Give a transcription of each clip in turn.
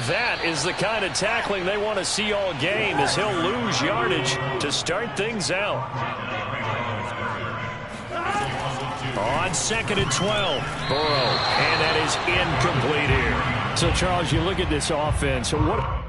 That is the kind of tackling they want to see all game, as he'll lose yardage to start things out. On 2nd and 12, Burrow, and that is incomplete here. So, Charles, you look at this offense. What...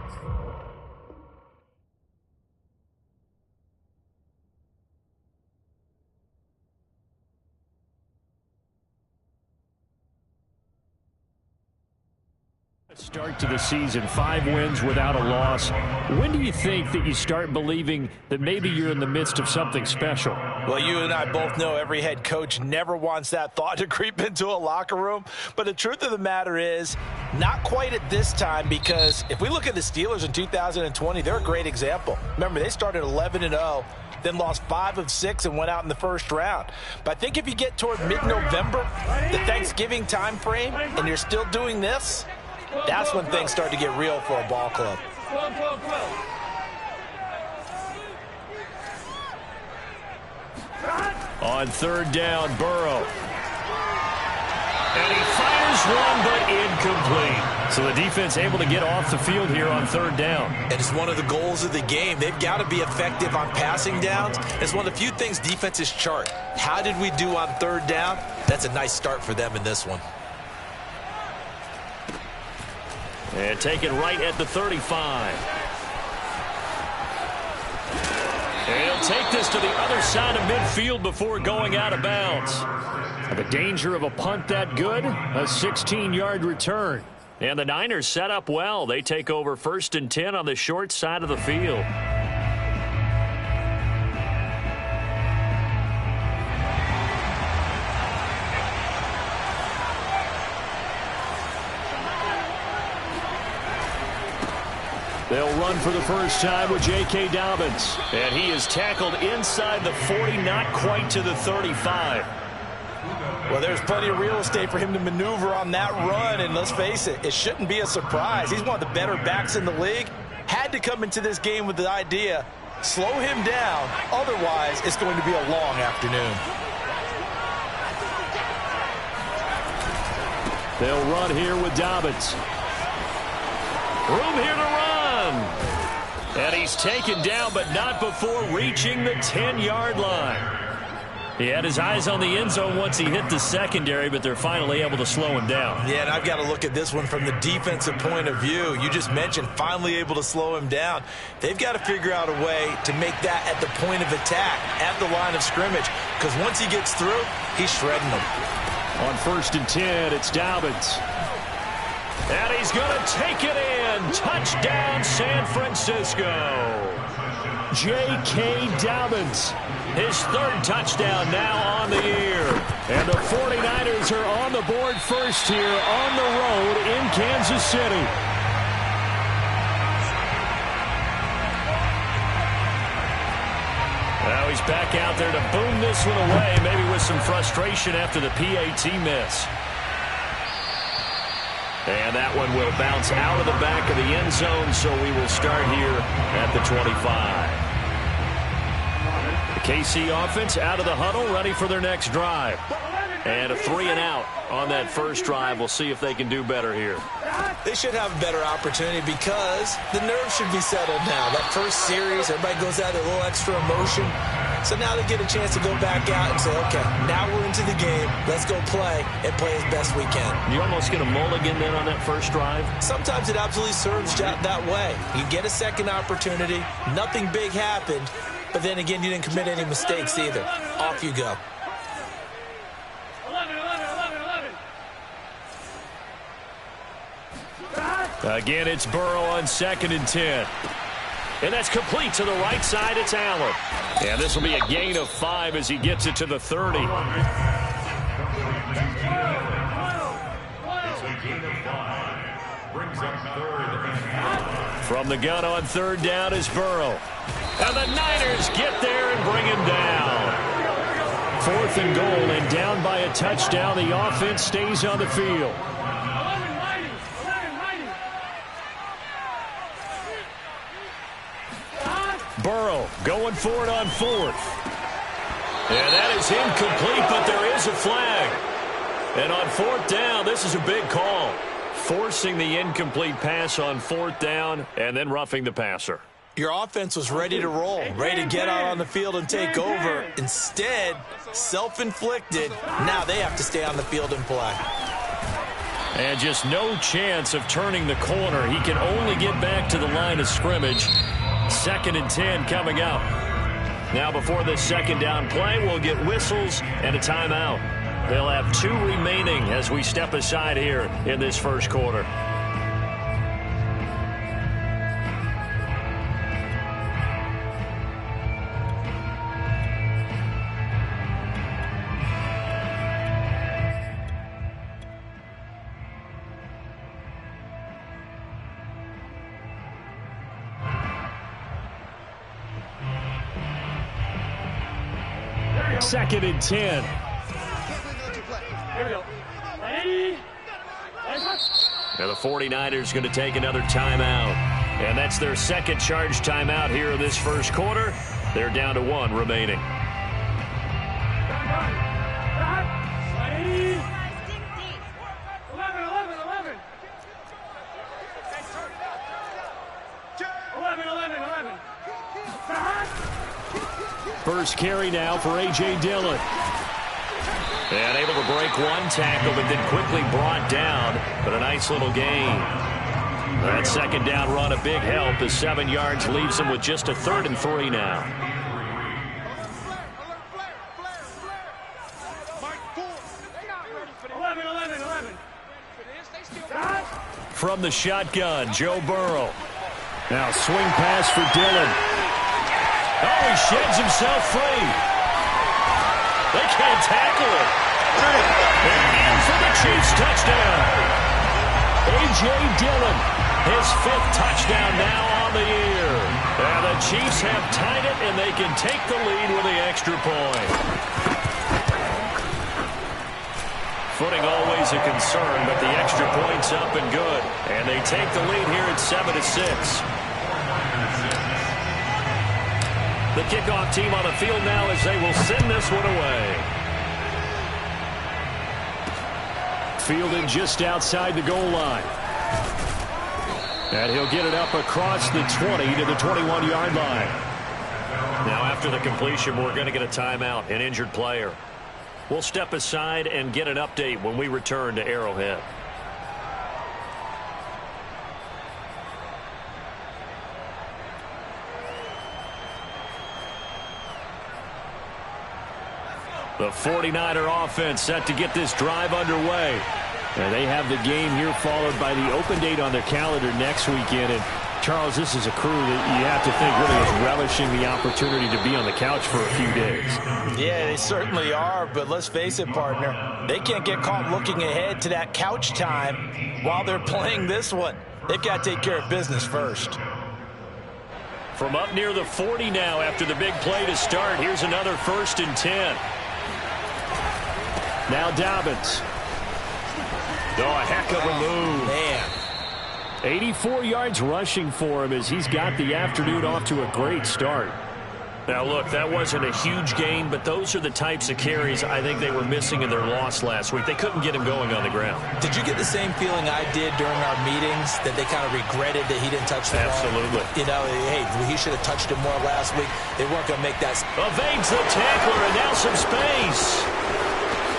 Start to the season, 5 wins without a loss. When do you think that you start believing that maybe you're in the midst of something special? Well, you and I both know every head coach never wants that thought to creep into a locker room. But the truth of the matter is, not quite at this time, because if we look at the Steelers in 2020, they're a great example. Remember, they started 11-0. Then lost 5 of 6 and went out in the first round. But I think if you get toward mid-November, the Thanksgiving time frame, and you're still doing this, that's when things start to get real for a ball club. On 3rd down, Burrow. And he fires one, but incomplete. So the defense able to get off the field here on 3rd down. And it's one of the goals of the game. They've got to be effective on passing downs. It's one of the few things defenses chart. How did we do on 3rd down? That's a nice start for them in this one. And taken right at the 35. And he'll take this to the other side of midfield before going out of bounds. The danger of a punt that good, a 16-yard return. And the Niners set up well. They take over 1st and 10 on the short side of the field. They'll run for the first time with J.K. Dobbins. And he is tackled inside the 40, not quite to the 35. Well, there's plenty of real estate for him to maneuver on that run. And let's face it, it shouldn't be a surprise. He's one of the better backs in the league. Had to come into this game with the idea, slow him down. Otherwise, it's going to be a long afternoon. They'll run here with Dobbins. Room here to run. And he's taken down, but not before reaching the 10-yard line. He had his eyes on the end zone once he hit the secondary, but they're finally able to slow him down. Yeah, and I've got to look at this one from the defensive point of view. You just mentioned finally able to slow him down. They've got to figure out a way to make that at the point of attack, at the line of scrimmage, because once he gets through, he's shredding them. On 1st and 10, it's Dobbins. And he's going to take it in. Touchdown, San Francisco. J.K. Dobbins, his 3rd touchdown now on the year. And the 49ers are on the board first here on the road in Kansas City. Now he's back out there to boom this one away, maybe with some frustration after the PAT miss. And that one will bounce out of the back of the end zone, so we will start here at the 25. The KC offense out of the huddle, ready for their next drive. And a 3-and-out on that first drive. We'll see if they can do better here. They should have a better opportunity because the nerves should be settled now. That first series, everybody goes out with a little extra emotion. So now they get a chance to go back out and say, okay, now we're into the game. Let's go play and play as best we can. You almost get a mulligan then on that first drive? Sometimes it absolutely serves that way. You get a second opportunity. Nothing big happened. But then again, you didn't commit any mistakes either. Off you go. Again, it's Burrow on 2nd and 10. And that's complete to the right side. It's Allen. And this will be a gain of 5 as he gets it to the 30. From the gun on 3rd down is Burrow. And the Niners get there and bring him down. 4th and goal, and down by a touchdown. The offense stays on the field. Burrow going for it on 4th. And that is incomplete, but there is a flag. And on 4th down, this is a big call. forcing the incomplete pass on 4th down and then roughing the passer. Your offense was ready to roll, ready to get out on the field and take over. Instead, self-inflicted. Now they have to stay on the field and play. And just no chance of turning the corner. He can only get back to the line of scrimmage. 2nd and 10 coming up. Now before this 2nd down play, we'll get whistles and a timeout. They'll have 2 remaining as we step aside here in this first quarter. Second and 10. Here we go. Now the 49ers going to take another timeout. And that's their 2nd charge timeout here in this first quarter. They're down to 1 remaining. First carry now for A.J. Dillon. And able to break 1 tackle, but then quickly brought down. But a nice little gain. That 2nd down run, a big help. The 7 yards leaves him with just a 3rd and 3 now. From the shotgun, Joe Burrow. Now swing pass for Dillon. Oh, he sheds himself free. They can't tackle it. And in for the Chiefs touchdown. A.J. Dillon, his 5th touchdown now on the year. And the Chiefs have tied it, and they can take the lead with the extra point. Footing always a concern, but the extra point's up and good. And they take the lead here at 7-6. The kickoff team on the field now as they will send this one away. Fielded just outside the goal line. And he'll get it up across the 20 to the 21-yard line. Now after the completion, we're going to get a timeout, an injured player. We'll step aside and get an update when we return to Arrowhead. The 49er offense set to get this drive underway. And they have the game here followed by the open date on their calendar next weekend. And Charles, this is a crew that you have to think really is relishing the opportunity to be on the couch for a few days. Yeah, they certainly are, but let's face it, partner. They can't get caught looking ahead to that couch time while they're playing this one. They've got to take care of business first. From up near the 40 now after the big play to start, here's another 1st and 10. Now Dobbins. Oh, a heck of a move. Man. 84 yards rushing for him as he's got the afternoon off to a great start. Now, look, that wasn't a huge gain, but those are the types of carries I think they were missing in their loss last week. They couldn't get him going on the ground. Did you get the same feeling I did during our meetings, that they kind of regretted that he didn't touch the ball? Absolutely. You know, hey, he should have touched it more last week. They weren't going to make that. Evades the tackler, and now some space.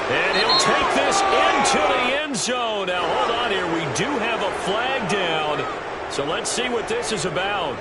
And he'll take this into the end zone. Now, hold on here. We do have a flag down. So let's see what this is about.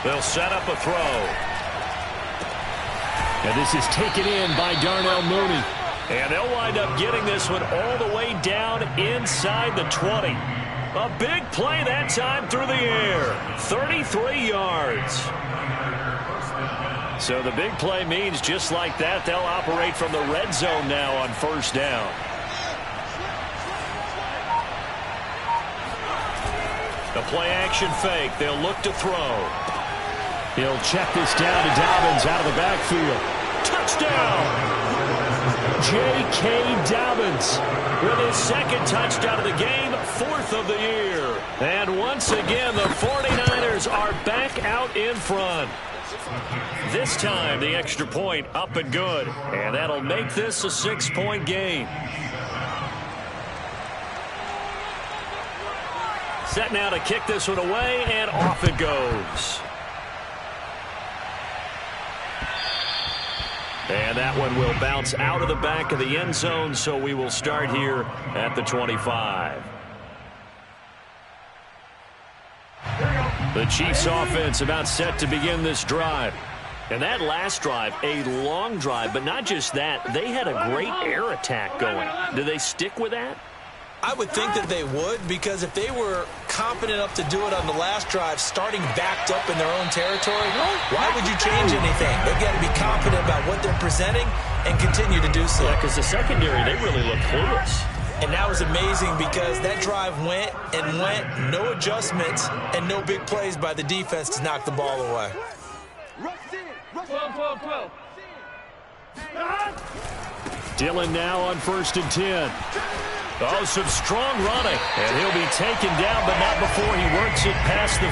They'll set up a throw. And this is taken in by Darnell Mooney. And they'll wind up getting this one all the way down inside the 20. A big play that time through the air. 33 yards. So the big play means just like that, they'll operate from the red zone now on 1st down. The play-action fake. They'll look to throw. He'll check this down to Dobbins out of the backfield. Touchdown! J.K. Dobbins with his second touchdown of the game, 4th of the year. And once again, the 49ers are back out in front. This time, the extra point up and good. And that'll make this a 6-point game. Set now to kick this one away, and off it goes. And that one will bounce out of the back of the end zone, so we will start here at the 25. The Chiefs offense about set to begin this drive. And that last drive, a long drive, but not just that, they had a great air attack going. Do they stick with that? I would think that they would, because if they were confident enough to do it on the last drive, starting backed up in their own territory, why would you change anything? They've got to be confident about what they're presenting and continue to do so. Yeah, because the secondary, they really look clueless. And that was amazing because that drive went and went, no adjustments, and no big plays by the defense to knock the ball away. 12. Dillon now on 1st and 10. Oh, some strong running. And he'll be taken down, but not before he works it past the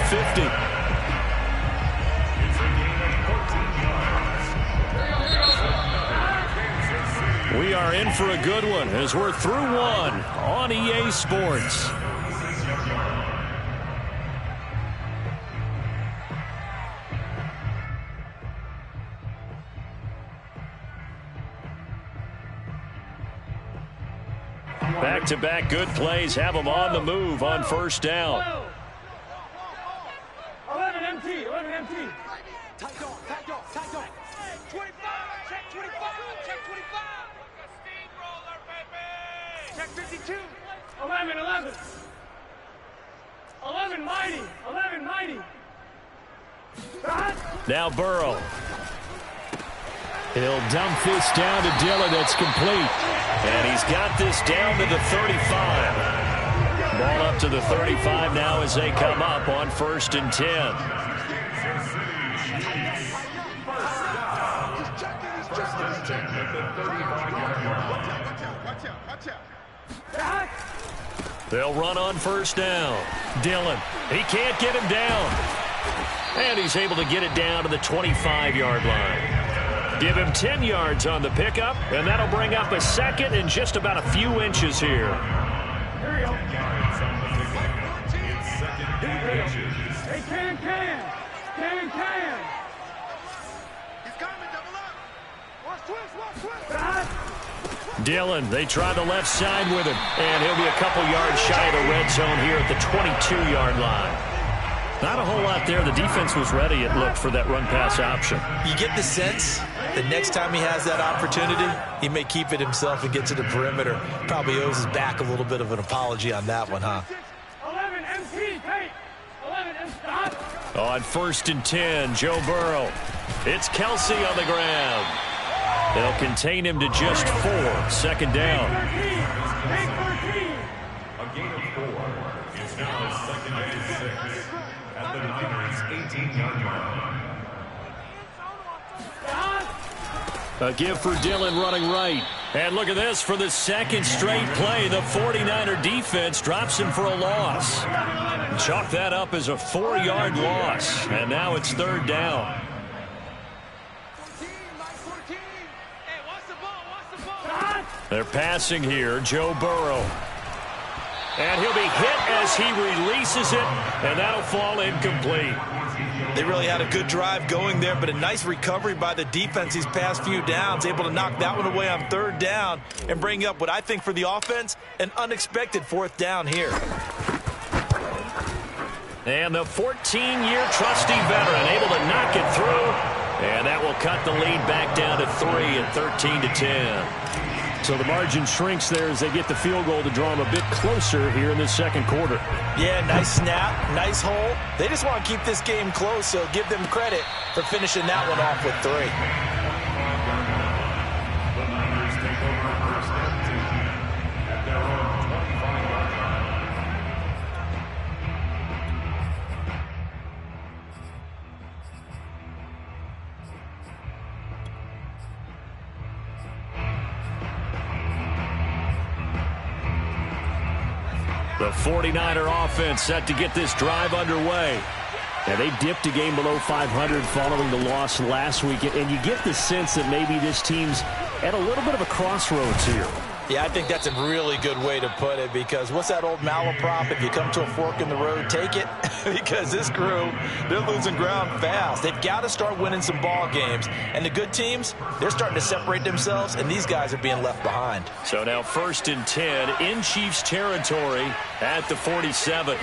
50. We are in for a good one as we're through one on EA Sports. Back-to-back good plays have them on the move on 1st down. 11 empty. Tight dog. 25, check 25. Steamroller, baby. Check 52. 11. 11 mighty. Now Burrow. He'll dump this down to Dillon. That's complete. And he's got this down to the 35. Ball up to the 35 now as they come up on 1st and 10. They'll run on 1st down. Dillon, he can't get him down. And he's able to get it down to the 25-yard line. Give him 10 yards on the pickup, and that'll bring up a 2nd and just about a few inches here. Here we go. Hey, can. He's coming, double up. Watch twist. Dillon, they try the left side with him, and he'll be a couple yards shy of the red zone here at the 22-yard line. Not a whole lot there. The defense was ready, it looked, for that run-pass option. You get the sense that next time he has that opportunity, he may keep it himself and get to the perimeter. Probably owes his back a little bit of an apology on that one, huh? 11 MP, Pate. 11 MP. On 1st and 10, Joe Burrow. It's Kelsey on the ground. They'll contain him to just 4. 2nd down. A gain of 4 is now 2nd and 6 at the Niners' 18-yard line. A give for Dillon running right. And look at this for the 2nd straight play. The 49er defense drops him for a loss. Chalk that up as a 4-yard loss. And now it's 3rd down. They're passing here. Joe Burrow. And he'll be hit as he releases it. And that'll fall incomplete. They really had a good drive going there, but a nice recovery by the defense these past few downs, able to knock that one away on 3rd down and bring up what I think for the offense, an unexpected 4th down here. And the 14-year trusty veteran able to knock it through, and that will cut the lead back down to 3 at 13-10. So the margin shrinks there as they get the field goal to draw them a bit closer here in the 2nd quarter. Yeah, nice snap, nice hole. They just want to keep this game close, so give them credit for finishing that one off with 3. The Niners take over 1st and 10 at their own 25-yard line. The 49er offense set to get this drive underway. And they dipped a game below 500 following the loss last week. And you get the sense that maybe this team's at a little bit of a crossroads here. Yeah, I think that's a really good way to put it, because what's that old malaprop? If you come to a fork in the road, take it. Because this crew, they're losing ground fast. They've got to start winning some ball games. And the good teams, they're starting to separate themselves, and these guys are being left behind. So now 1st and 10 in Chiefs territory at the 47.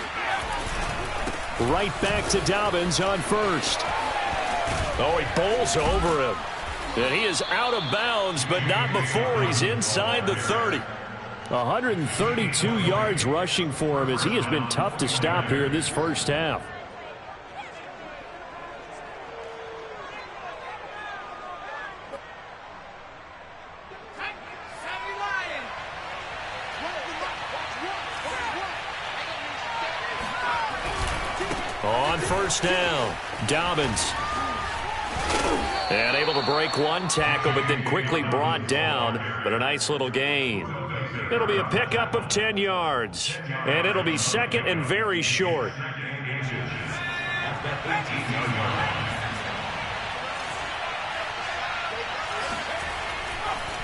Right back to Dobbins on first. Oh, he bowls over him. And he is out of bounds, but not before he's inside the 30. 132 yards rushing for him, as he has been tough to stop here in this first half. On first down, Dobbins. And able to break one tackle, but then quickly brought down. But a nice little gain. It'll be a pickup of 10 yards. And it'll be 2nd and very short.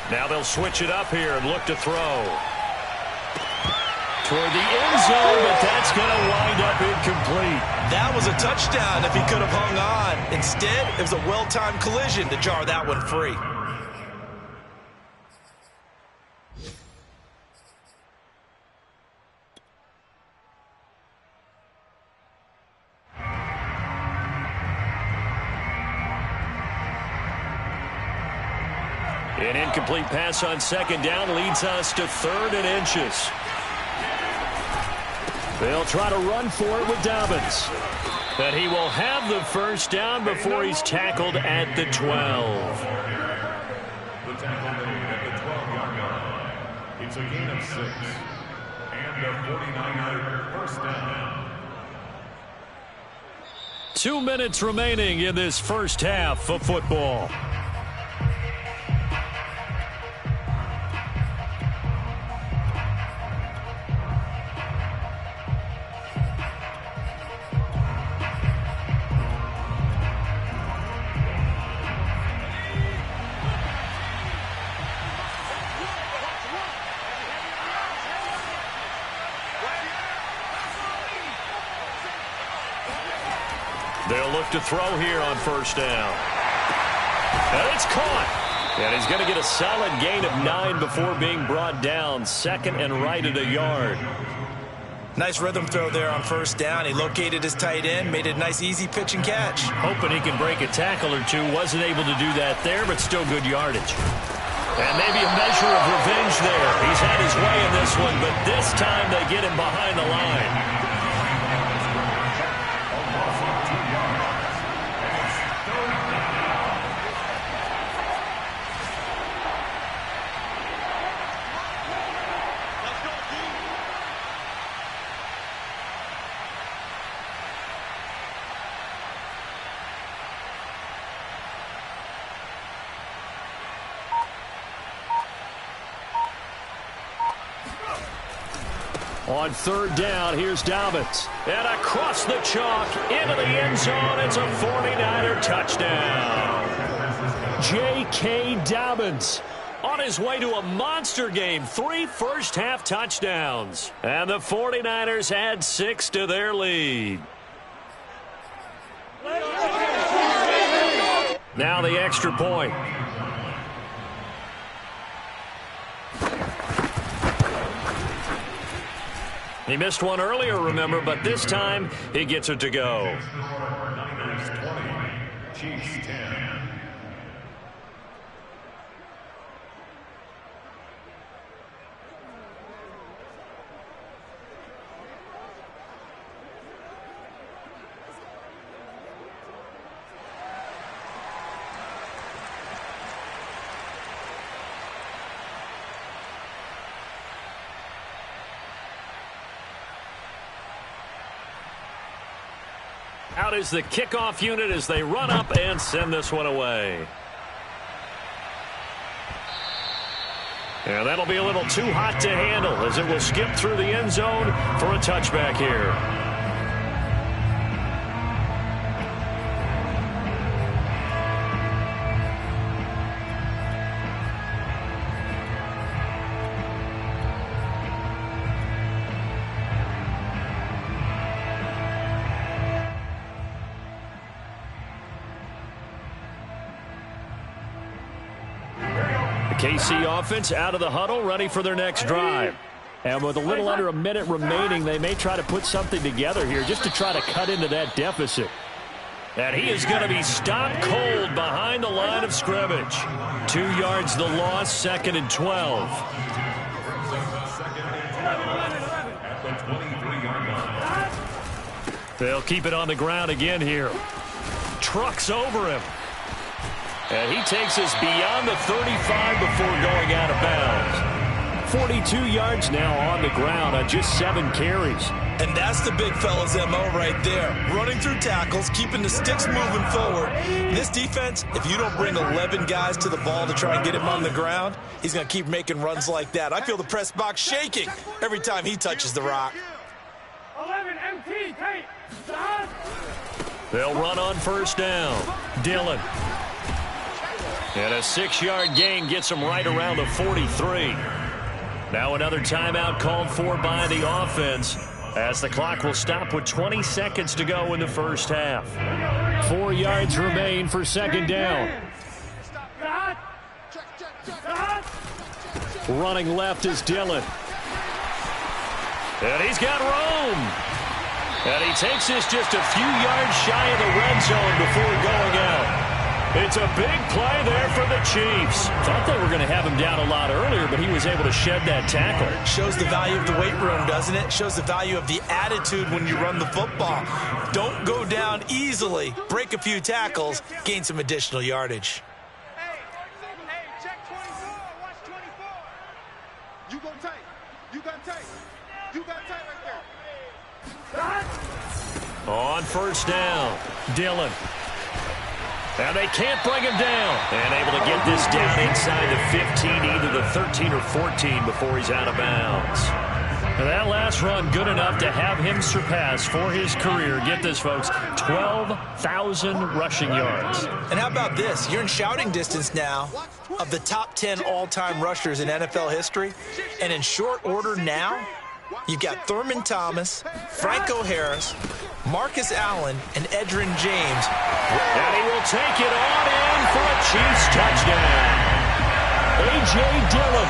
Now they'll switch it up here and look to throw. Toward the end zone, but that's going to wind up incomplete. That was a touchdown if he could have hung on. Instead, it was a well-timed collision to jar that one free. An incomplete pass on 2nd down leads us to 3rd and inches. They'll try to run for it with Dobbins. But he will have the first down before he's tackled at the 12. The tackle made at the 12-yard line. It's a gain of 6. And a 49er first down. 2 minutes remaining in this first half of football. They'll look to throw here on first down. And it's caught. And he's going to get a solid gain of 9 before being brought down. 2nd and right at a yard. Nice rhythm throw there on first down. He located his tight end, made it a nice easy pitch and catch. Hoping he can break a tackle or two. Wasn't able to do that there, but still good yardage. And maybe a measure of revenge there. He's had his way in this one, but this time they get him behind the line. On 3rd down, here's Dobbins. And across the chalk, into the end zone. It's a 49er touchdown. J.K. Dobbins on his way to a monster game. 3 first-half touchdowns. And the 49ers add 6 to their lead. Now the extra point. He missed one earlier, remember, but this time he gets it to go. Niners 20, Chiefs 10. Out is the kickoff unit as they run up and send this one away. And that'll be a little too hot to handle as it will skip through the end zone for a touchback here. KC offense out of the huddle, ready for their next drive. And with a little under a minute remaining, they may try to put something together here just to try to cut into that deficit. And he is going to be stopped cold behind the line of scrimmage. 2 yards the loss, 2nd and 12. They'll keep it on the ground again here. Trucks over him. And he takes us beyond the 35 before going out of bounds. 42 yards now on the ground on just 7 carries. And that's the big fella's MO right there. Running through tackles, keeping the sticks moving forward. This defense, if you don't bring 11 guys to the ball to try and get him on the ground, he's going to keep making runs like that. I feel the press box shaking every time he touches the rock. 11 MT, take. They'll run on first down. Dillon. And a 6-yard gain gets him right around the 43. Now another timeout called for by the offense as the clock will stop with 20 seconds to go in the first half. 4 yards remain for 2nd down. Running left is Dillon. And he's got room. And he takes this just a few yards shy of the red zone before going out. It's a big play there for the Chiefs. Thought they were going to have him down a lot earlier, but he was able to shed that tackle. Shows the value of the weight room, doesn't it? Shows the value of the attitude when you run the football. Don't go down easily. Break a few tackles. Gain some additional yardage. Hey, check 24. Watch 24. You go tight. You got tight. You got tight right there. On first down, Dillon. And they can't bring him down. And able to get this down inside the 15, either the 13 or 14 before he's out of bounds. And that last run good enough to have him surpass for his career, get this, folks, 12,000 rushing yards. And how about this? You're in shouting distance now of the top 10 all-time rushers in NFL history. And in short order now, you've got Thurman Thomas, Franco Harris, Marcus Allen, and Edgerrin James. And he will take it on in for a Chiefs touchdown. A.J. Dillon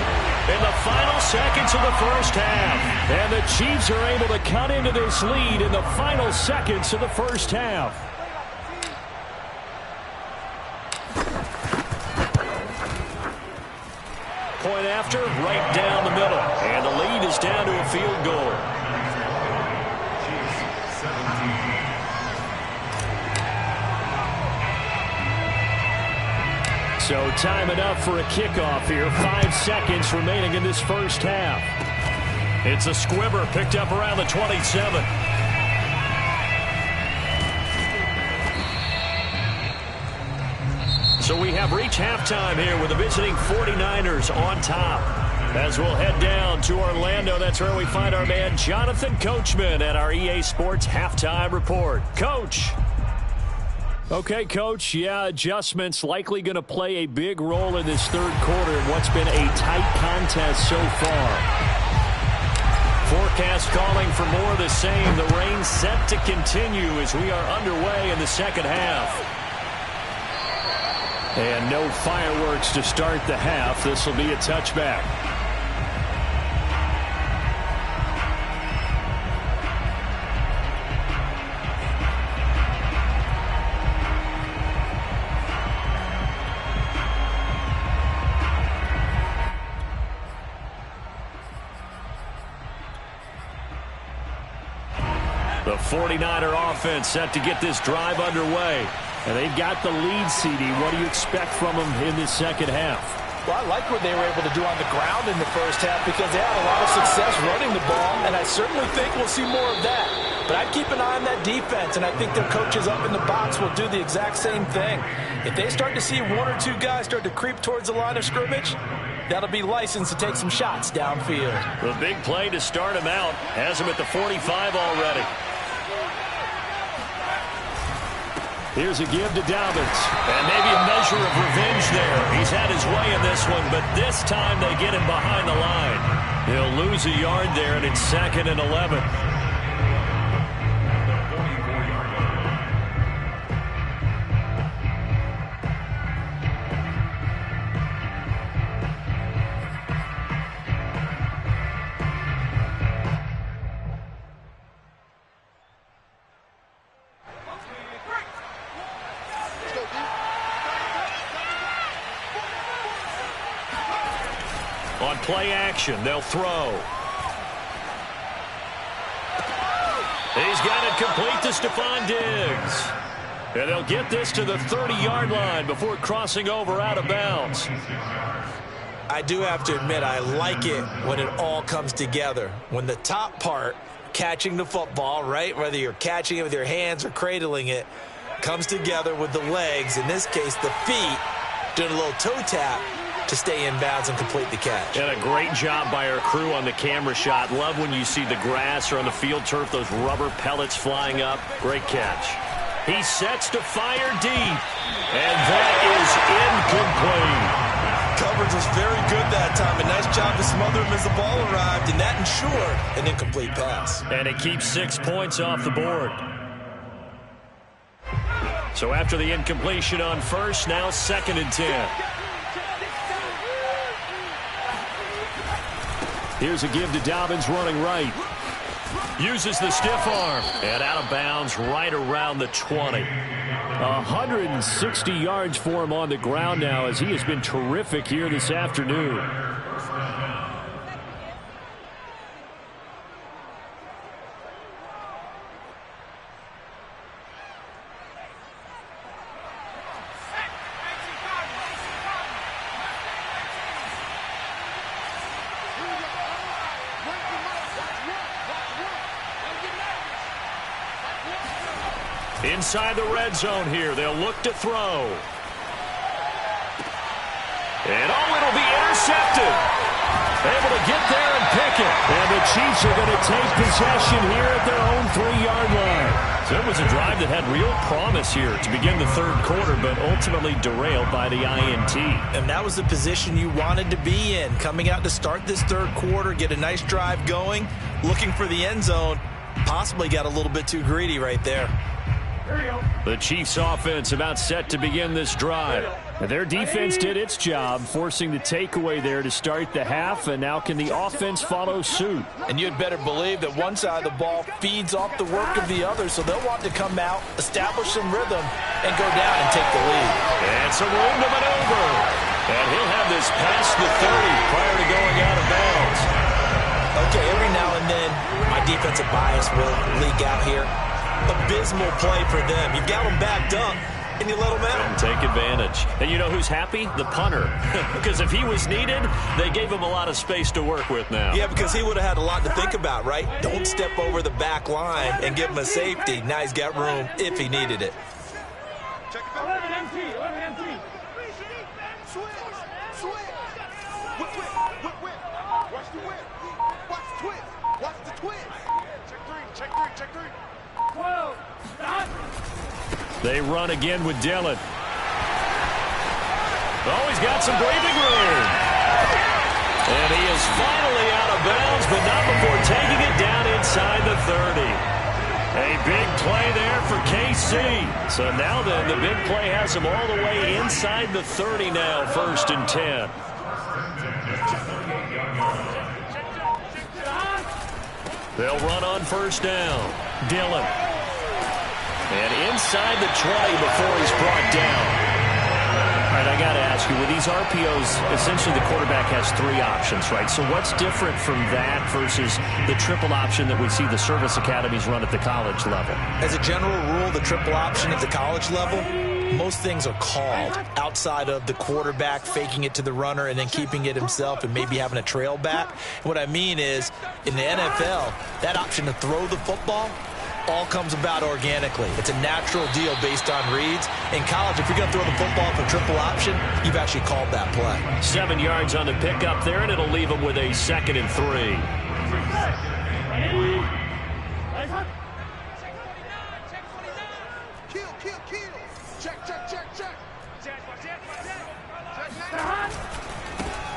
in the final seconds of the first half. And the Chiefs are able to cut into this lead in the final seconds of the first half. Point after, right down the middle. And the lead is down to a field goal. So time enough for a kickoff here. 5 seconds remaining in this first half. It's a squibber picked up around the 27. So we have reached halftime here with the visiting 49ers on top. As we'll head down to Orlando, that's where we find our man Jonathan Coachman at our EA Sports Halftime Report. Coach. Okay, Coach, yeah, adjustments likely going to play a big role in this third quarter in what's been a tight contest so far. Forecast calling for more of the same. The rain set to continue as we are underway in the second half. And no fireworks to start the half. This will be a touchback. The 49er offense set to get this drive underway. And they've got the lead, CD. What do you expect from them in this second half? Well, I like what they were able to do on the ground in the first half because they had a lot of success running the ball, and I certainly think we'll see more of that. But I'd keep an eye on that defense, and I think their coaches up in the box will do the exact same thing. If they start to see 1 or 2 guys start to creep towards the line of scrimmage, that'll be licensed to take some shots downfield. The big play to start him out has him at the 45 already. Here's a give to Dobbins. And maybe a measure of revenge there. He's had his way in this one, but this time they get him behind the line. He'll lose a yard there, and it's 2nd and 11. On play action, they'll throw. He's got it complete to Stephon Diggs. And they'll get this to the 30-yard line before crossing over out of bounds. I do have to admit, I like it when it all comes together. When the top part, catching the football, right, whether you're catching it with your hands or cradling it, comes together with the legs, in this case the feet, doing a little toe tap to stay in bounds and complete the catch. And a great job by our crew on the camera shot. Love when you see the grass or on the field turf, those rubber pellets flying up. Great catch. He sets to fire deep. And that is incomplete. Coverage was very good that time. A nice job to smother him as the ball arrived, and that ensured an incomplete pass. And it keeps 6 points off the board. So after the incompletion on first, now 2nd and 10. Here's a give to Dobbins running right. Uses the stiff arm. And out of bounds right around the 20. 160 yards for him on the ground now as he has been terrific here this afternoon. Inside the red zone here, they'll look to throw. And it'll be intercepted. Able to get there and pick it. And the Chiefs are going to take possession here at their own 3-yard line. So it was a drive that had real promise here to begin the third quarter, but ultimately derailed by the INT. And that was the position you wanted to be in. Coming out to start this third quarter, get a nice drive going, looking for the end zone. Possibly got a little bit too greedy right there. The Chiefs offense about set to begin this drive. Their defense did its job, forcing the takeaway there to start the half, and now can the offense follow suit? And you'd better believe that one side of the ball feeds off the work of the other, so they'll want to come out, establish some rhythm, and go down and take the lead. And some room to maneuver. And he'll have this past the 30 prior to going out of bounds. Okay, every now and then, my defensive bias will leak out here. Abysmal play for them. You've got them backed up, and you let them out. And take advantage. And you know who's happy? The punter. Because if he was needed, they gave him a lot of space to work with now. Yeah, because he would have had a lot to think about, right? Don't step over the back line and give him a safety. Now he's got room if he needed it. Check it out. 11 MT. Switch. Whip. Watch the whip. Watch the twist. Watch the twist. Check three. 12. Stop. They run again with Dillon. Oh, he's got some breathing room. And he is finally out of bounds, but not before taking it down inside the 30. A big play there for KC. So now then, the big play has him all the way inside the 30 now, 1st and 10. They'll run on first down. Dillon. And inside the 20 before he's brought down. All right, I got to ask you, with these RPOs, essentially the quarterback has 3 options, right? So what's different from that versus the triple option that we see the service academies run at the college level? As a general rule, the triple option at the college level, most things are called outside of the quarterback faking it to the runner and then keeping it himself and maybe having a trail back. What I mean is, in the NFL, that option to throw the football, all comes about organically. It's a natural deal based on reads. In college, if you're going to throw the football for triple option, you've actually called that play. 7 yards on the pickup there, and it'll leave them with a 2nd and 3.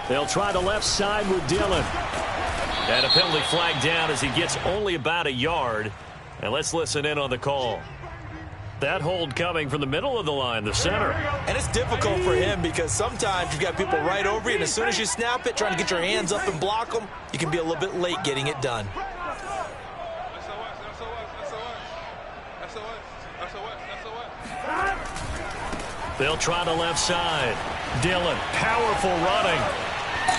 They'll try the left side with Dillon. And a penalty flag down as he gets only about a yard. And let's listen in on the call. That hold coming from the middle of the line, the center. And it's difficult for him because sometimes you've got people right over you, and as soon as you snap it, trying to get your hands up and block them, you can be a little bit late getting it done. They'll try the left side. Dillon, powerful running.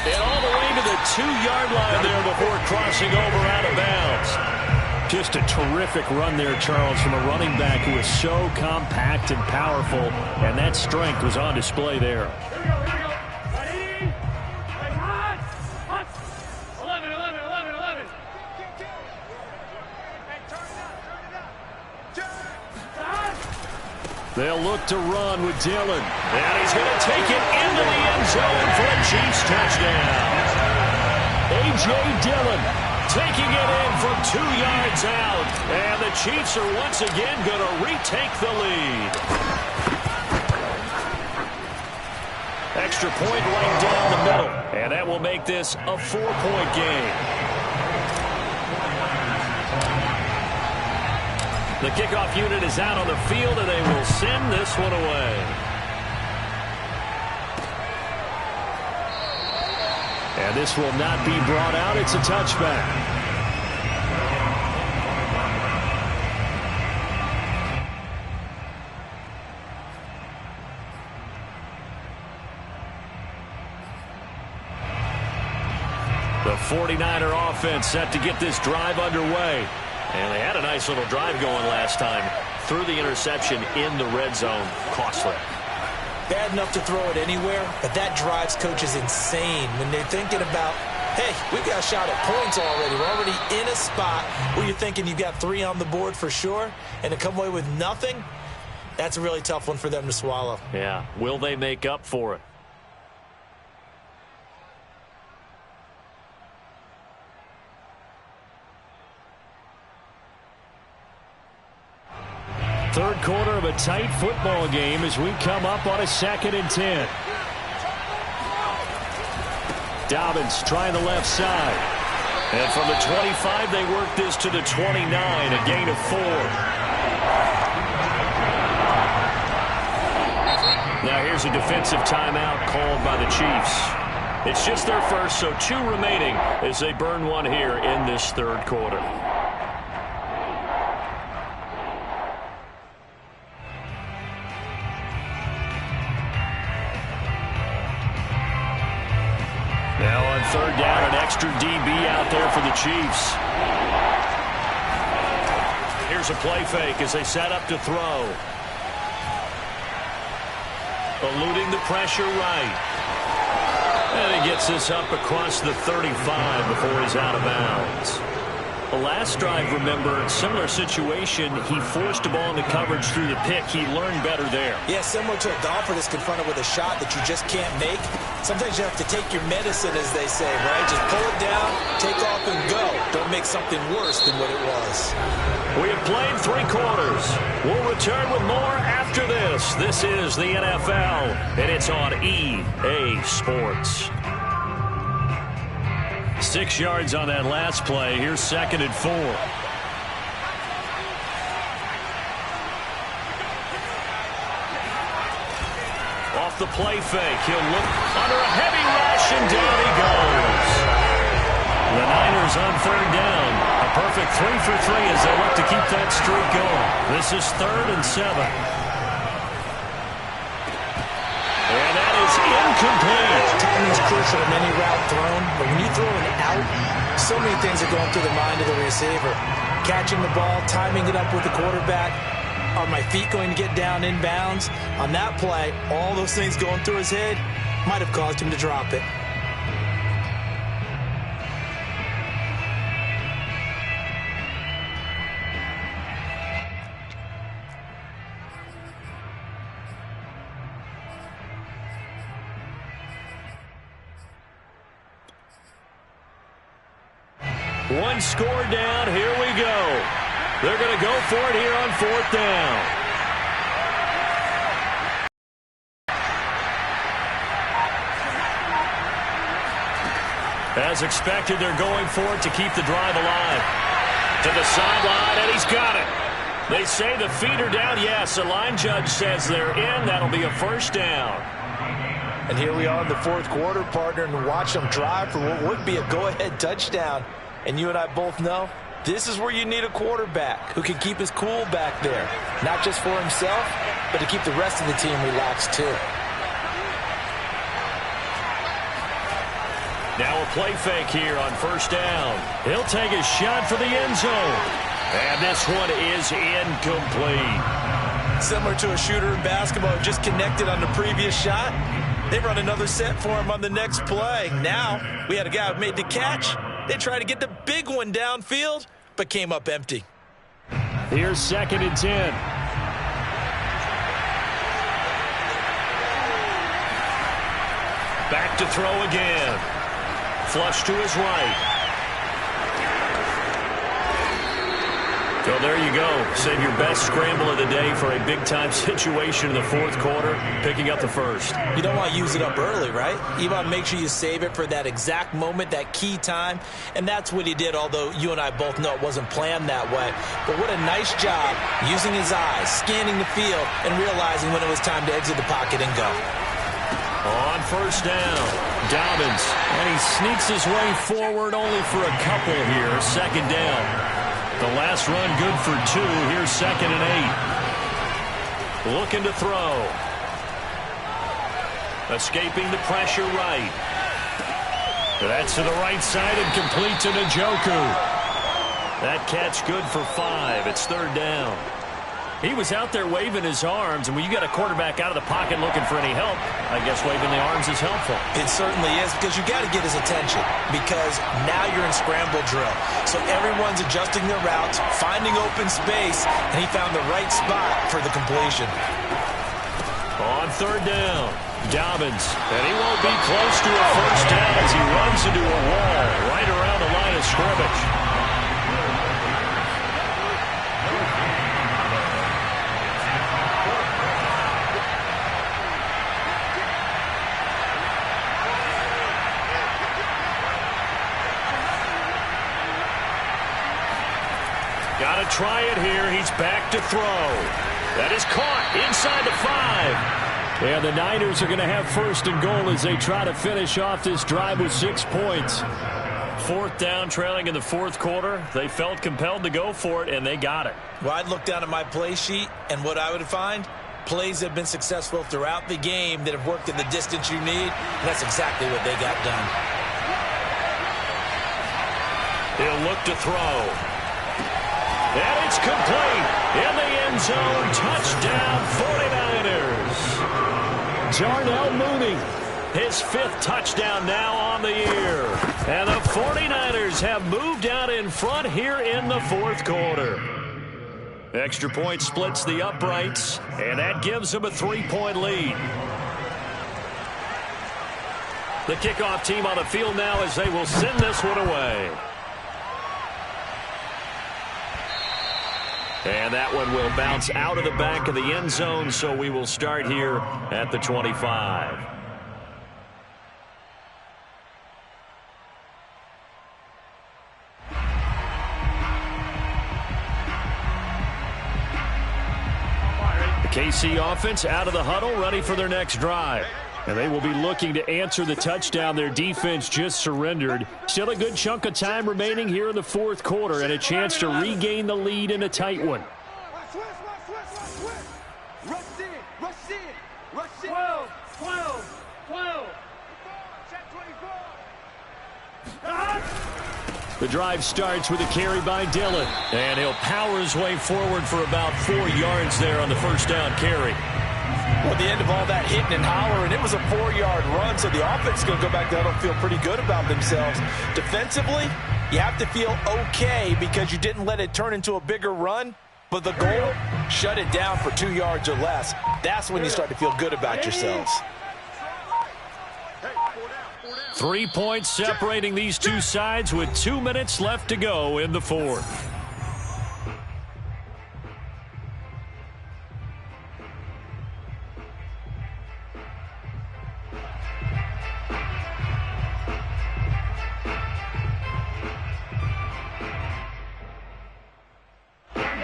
And all the way to the 2-yard line there before crossing over out of bounds. Just a terrific run there, Charles, from a running back who is so compact and powerful, and that strength was on display there. They'll look to run with Dillon. And he's going to take it into the end zone for a Chiefs touchdown. A.J. Dillon taking it in from 2 yards out. And the Chiefs are once again going to retake the lead. Extra point right down the middle. And that will make this a 4-point game. The kickoff unit is out on the field, and they will send this one away. And this will not be brought out. It's a touchback. The 49er offense set to get this drive underway. And they had a nice little drive going last time. Threw the interception in the red zone. Costly. Bad enough to throw it anywhere, but that drives coaches insane when they're thinking about, hey, we've got a shot at points already. We're already in a spot where you're thinking you've got 3 on the board for sure, and to come away with nothing, that's a really tough one for them to swallow. Yeah. Will they make up for it? Third quarter of a tight football game as we come up on a 2nd and 10. Dobbins trying the left side. And from the 25, they work this to the 29, a gain of 4. Now here's a defensive timeout called by the Chiefs. It's just their first, so 2 remaining as they burn one here in this third quarter. Now on third down, an extra DB out there for the Chiefs. Here's a play fake as they set up to throw. Eluding the pressure right. And he gets this up across the 35 before he's out of bounds. The last drive, remember, similar situation. He forced the ball into coverage through the pick. He learned better there. Yeah, similar to a golfer that's confronted with a shot that you just can't make. Sometimes you have to take your medicine, as they say, right? Just pull it down, take off, and go. Don't make something worse than what it was. We have played 3 quarters. We'll return with more after this. This is the NFL, and it's on EA Sports. 6 yards on that last play. Here's 2nd and 4. Off the play fake. He'll look under a heavy rush, and down he goes. The Niners on third down. A perfect 3 for 3 as they look to keep that streak going. This is 3rd and 7. And that is incomplete. Timing's crucial in any route thrown, but when you throw an out, so many things are going through the mind of the receiver. Catching the ball, timing it up with the quarterback. Are my feet going to get down in bounds? On that play, all those things going through his head might have caused him to drop it. One score down. Here we go. They're going to go for it here on 4th down. As expected, they're going for it to keep the drive alive. To the sideline, and he's got it. They say the feet are down. Yes, the line judge says they're in. That'll be a 1st down. And here we are in the 4th quarter, partner, and watch them drive for what would be a go-ahead touchdown. And you and I both know this is where you need a quarterback who can keep his cool back there. Not just for himself, but to keep the rest of the team relaxed too. Now a play fake here on 1st down. He'll take a shot for the end zone. And this one is incomplete. Similar to a shooter in basketball who just connected on the previous shot. They run another set for him on the next play. Now we had a guy who made the catch. They tried to get the big one downfield, but came up empty. Here's 2nd and 10. Back to throw again. Flush to his right. So there you go. Save your best scramble of the day for a big-time situation in the 4th quarter, picking up the 1st. You don't want to use it up early, right? You want to make sure you save it for that exact moment, that key time. And that's what he did, although you and I both know it wasn't planned that way. But what a nice job using his eyes, scanning the field, and realizing when it was time to exit the pocket and go. On 1st down, Dobbins, and he sneaks his way forward only for a couple here. 2nd down. The last run good for 2. Here's 2nd and 8. Looking to throw. Escaping the pressure right. That's to the right side and complete to Njoku. That catch good for 5. It's 3rd down. He was out there waving his arms, and when you got a quarterback out of the pocket looking for any help, I guess waving the arms is helpful. It certainly is, because you got to get his attention, because now you're in scramble drill. So everyone's adjusting their routes, finding open space, and he found the right spot for the completion. On 3rd down, Dobbins, and he won't be close to a 1st down as he runs into a wall right around the line of scrimmage. Got to try it here. He's back to throw. That is caught inside the 5. And the Niners are going to have 1st and goal as they try to finish off this drive with 6 points. 4th down, trailing in the 4th quarter. They felt compelled to go for it, and they got it. Well, I'd look down at my play sheet, and what I would find, plays have been successful throughout the game that have worked in the distance you need, and that's exactly what they got done. He'll look to throw. And it's complete. In the end zone. Touchdown, 49ers. Darnell Mooney. His 5th touchdown now on the year. And the 49ers have moved out in front here in the 4th quarter. Extra point splits the uprights, and that gives them a 3-point lead. The kickoff team on the field now as they will send this one away. And that one will bounce out of the back of the end zone, so we will start here at the 25. The KC offense out of the huddle, ready for their next drive. And they will be looking to answer the touchdown their defense just surrendered. Still a good chunk of time remaining here in the 4th quarter and a chance to regain the lead in a tight one. Rush in. 12. Check 24. The drive starts with a carry by Dillon. And he'll power his way forward for about 4 yards there on the 1st down carry. Well, at the end of all that hitting and hollering, it was a 4-yard run, so the offense is going to go back there and feel pretty good about themselves. Defensively, you have to feel okay because you didn't let it turn into a bigger run, but the goal, shut it down for 2 yards or less. That's when you start to feel good about yourselves. Hey, 4 down. 3 points separating these two sides with 2 minutes left to go in the fourth.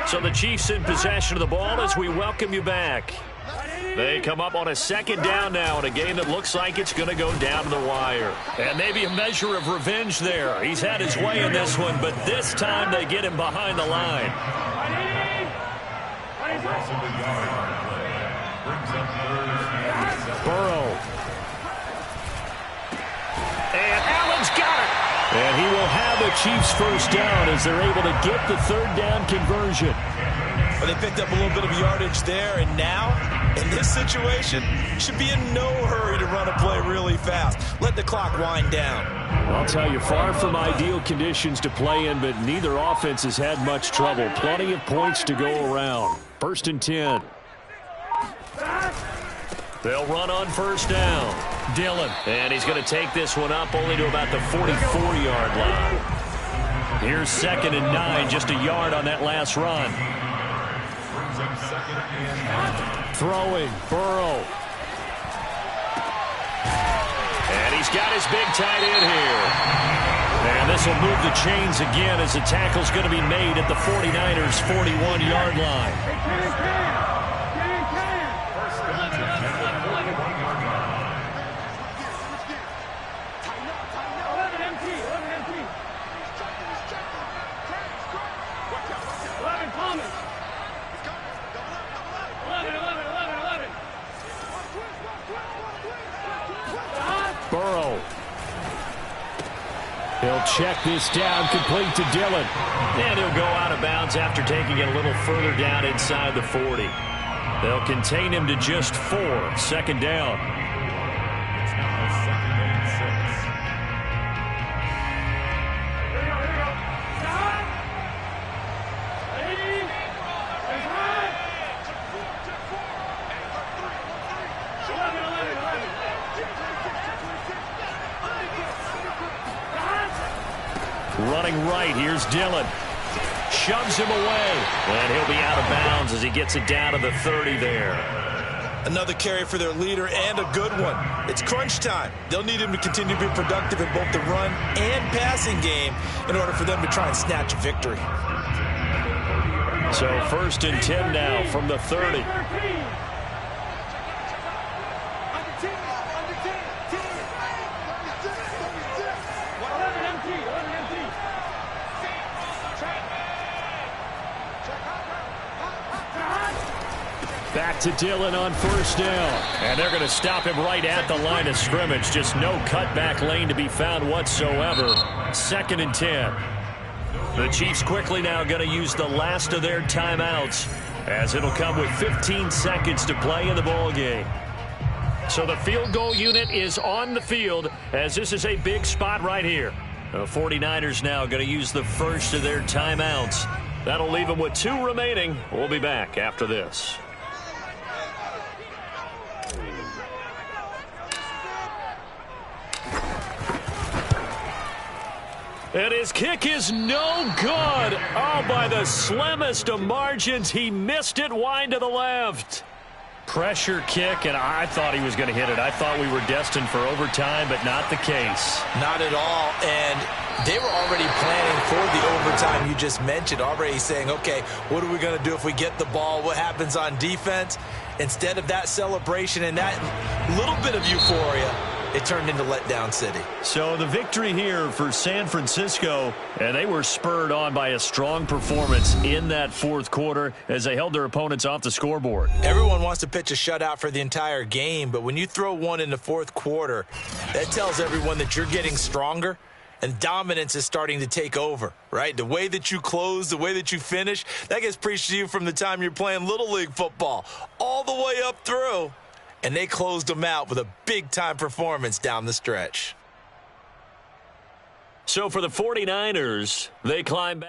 So the Chiefs in possession of the ball as we welcome you back. They come up on a second down now in a game that looks like it's going to go down to the wire. And maybe a measure of revenge there. He's had his way in this one, but this time they get him behind the line. Burrow. And Allen's got it. And he will have the Chiefs first down as they're able to get the third down conversion. Well, they picked up a little bit of yardage there, and now, in this situation, should be in no hurry to run a play really fast. Let the clock wind down. I'll tell you, far from ideal conditions to play in, but neither offense has had much trouble. Plenty of points to go around. 1st and 10. They'll run on first down. Dillon. And he's going to take this one up only to about the 44-yard line. Here's 2nd and 9, just a yard on that last run. Throwing, Burrow. And he's got his big tight end here. And this will move the chains again as the tackle's going to be made at the 49ers' 41-yard line. Burrow. He'll check this down, complete to Dillon. And he'll go out of bounds after taking it a little further down inside the 40. They'll contain him to just 4. 2nd down. Running right, here's Dillon. Shoves him away. And he'll be out of bounds as he gets it down to the 30 there. Another carry for their leader and a good one. It's crunch time. They'll need him to continue to be productive in both the run and passing game in order for them to try and snatch a victory. So 1st and 10 now from the 30. Back to Dillon on first down. And they're going to stop him right at the line of scrimmage. Just no cutback lane to be found whatsoever. 2nd and 10. The Chiefs quickly now going to use the last of their timeouts as it'll come with 15 seconds to play in the ball game. So the field goal unit is on the field as this is a big spot right here. The 49ers now going to use the first of their timeouts. That'll leave them with 2 remaining. We'll be back after this. And his kick is no good. Oh, by the slimmest of margins, he missed it wide to the left. Pressure kick, and I thought he was going to hit it. I thought we were destined for overtime, but not the case. Not at all, and they were already planning for the overtime you just mentioned, already saying, okay, what are we going to do if we get the ball? What happens on defense? Instead of that celebration and that little bit of euphoria, it turned into letdown city. So the victory here for San Francisco, and they were spurred on by a strong performance in that 4th quarter as they held their opponents off the scoreboard. Everyone wants to pitch a shutout for the entire game, but when you throw one in the 4th quarter, that tells everyone that you're getting stronger and dominance is starting to take over, right? The way that you close, the way that you finish, that gets preached to you from the time you're playing Little League football all the way up through. And they closed them out with a big-time performance down the stretch. So for the 49ers, they climb back.